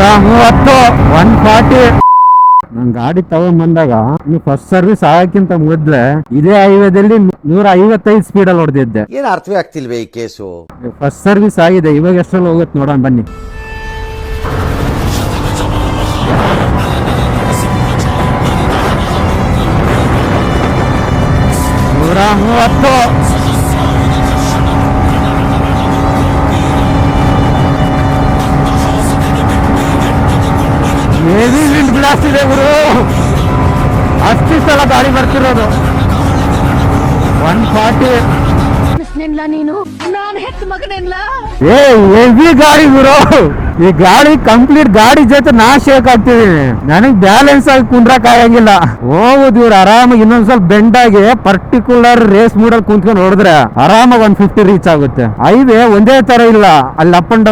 130 140. ನನ್ ಗಾಡಿ ತಗೊಂಡ್ ಬಂದಾಗ ಫಸ್ಟ್ ಸರ್ವಿಸ್ ಆಗಕ್ಕಿಂತ ಮೊದ್ಲೆ ಇದೇ ಹೈವೇದಲ್ಲಿ 155 ಸ್ಪೀಡಲ್ಲಿ ಹೊಡೆದಿದ್ದೆ. ಏನ್ ಅರ್ಥವೇ ಆಗ್ತಿಲ್ವೇ ಈ ಕೇಸು. ಫಸ್ಟ್ ಸರ್ವಿಸ್ ಆಗಿದೆ, ಇವಾಗ ಎಷ್ಟರಲ್ಲಿ ಹೋಗುತ್ತೆ ನೋಡೋಣ ಬನ್ನಿ. ಹೆವಿ ವಿಂಡ್ ಬ್ಲಾಸ್ಟ್ ಇದೆ ಗುರು, ಅಷ್ಟು ಸಲ ಗಾಡಿ ಬರ್ತಿರೋದು. 140 ನೀನು ನಾನು ಹೆತ್ತ ಮಗನೆಲ್ಲ ಹೆವಿ ಗಾಡಿ ಗುರು. ಈ ಗಾಡಿ ಕಂಪ್ಲೀಟ್ ಗಾಡಿ ಜೊತೆ ನಾ ಶೇಕ್ ಆಗ್ತಿದೀನಿ, ನನಗ್ ಬ್ಯಾಲೆನ್ಸ್ ಆಗಿ ಕುಂದ್ರಕ್ ಆಗಂಗಿಲ್ಲ. ಹೋಗುದು ಇವ್ರು ಆರಾಮಾಗಿ ಇನ್ನೊಂದ್ ಸ್ವಲ್ಪ ಬೆಂಡ್ ಆಗಿ ಪರ್ಟಿಕ್ಯುಲರ್ ರೇಸ್ ಮೂಡಲ್ ಕುಂತ್ಕೊಂಡು ಹೊಡೆದ್ರೆ ಆರಾಮಾಗಿ 150 ರೀಚ್ ಆಗುತ್ತೆ. ಹೈವೇ ಒಂದೇ ತರ ಇಲ್ಲ, ಅಲ್ಲಿ ಅಪ್ ಅಂಡ್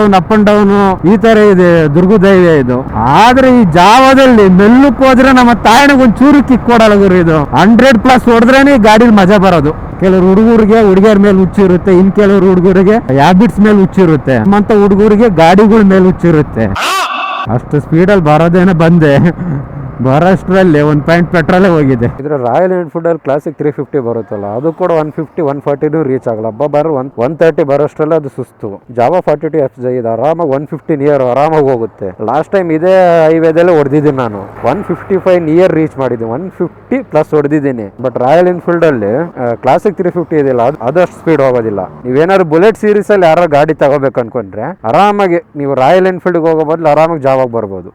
ಡೌನ್ ಈ ತರ ಇದೆ ದುರ್ಗದ ಹೈವೇ ಇದು. ಆದ್ರೆ ಈ ಜಾವದಲ್ಲಿ ಮೆಲ್ಲಕ್ ಹೋದ್ರೆ ನಮ್ಮ ತಾಯಣಿಗೆ ಒಂದ್ ಚೂರು ಕಿಕ್ ಕೊಡಲ್ಲ ಗುರು. ಇದು 100+ ಹೊಡೆದ್ರೇನೆ ಈ ಗಾಡಿಲಿ ಮಜಾ ಬರೋದು. ಕೆಲವರು ಹುಡುಗರಿಗೆ ಹುಡುಗಿಯರ ಮೇಲೆ ಹುಚ್ಚಿರುತ್ತೆ, ಇನ್ ಕೆಲವರು ಹುಡುಗರಿಗೆ ಹ್ಯಾಬಿಟ್ಸ್ ಮೇಲೆ ಹುಚ್ಚಿರುತ್ತೆ, ಅಂತ ಹುಡುಗರಿಗೆ ಗಾಡಿಗಳ ಮೇಲೆ ಹುಚ್ಚಿರುತ್ತೆ. ಅಷ್ಟು ಸ್ಪೀಡಲ್ಲಿ ಬರೋದೇನೆ ಬಂದೆ, ಬರೋಷ್ಟರಲ್ಲಿ 1 ಪಾಯಿಂಟ್ ಪೆಟ್ರೋಲೇ ಹೋಗಿದೆ. ಇದ್ರ ರಾಯಲ್ ಎನ್ಫೀಲ್ಡ್ ಅಲ್ಲಿ ಕ್ಲಾಸಿಕ್ 350 ಬರುತ್ತಲ್ಲ, ಅದು ಕೂಡ 150 140 ರೀಚ್ ಆಗಲ್ಲ. ಬರೋ 130 ಬರೋಷ್ಟರಲ್ಲಿ ಅದು ಸುಸ್ತು. ಜಾವಾ 42 FJ ಇದೆ, ಆರಾಮಾಗಿ 150 ನಿಯರ್ ಆರಾಮಾಗಿ ಹೋಗುತ್ತೆ. ಲಾಸ್ಟ್ ಟೈಮ್ ಇದೇ ಹೈವೇದಲ್ಲೇ ಹೊಡೆದಿದ್ದೀನಿ ನಾನು, 155 ನಿಯರ್ ರೀಚ್ ಮಾಡಿದ್ದೀನಿ, 150+ ಹೊಡೆದಿದ್ದೀನಿ. ಬಟ್ ರಾಯಲ್ ಎನ್ಫೀಲ್ಡ್ ಅಲ್ಲಿ ಕ್ಲಾಸಿಕ್ 350 ಇದೆಯಲ್ಲ, ಅದಷ್ಟು ಸ್ಪೀಡ್ ಹೋಗೋದಿಲ್ಲ. ನೀವೇನಾದ್ರು ಬುಲೆಟ್ ಸೀರೀಸ್ ಅಲ್ಲಿ ಯಾರು ಗಾಡಿ ತಗೋಬೇಕು ಅನ್ಕೊಂಡ್ರೆ ಆರಾಮಾಗಿ ನೀವು ರಾಯಲ್ ಎನ್ಫೀಲ್ಡ್ ಹೋಗೋ ಬದಲು ಆರಾಮಾಗಿ ಜಾವಾಗ ಬರ್ಬೋದು.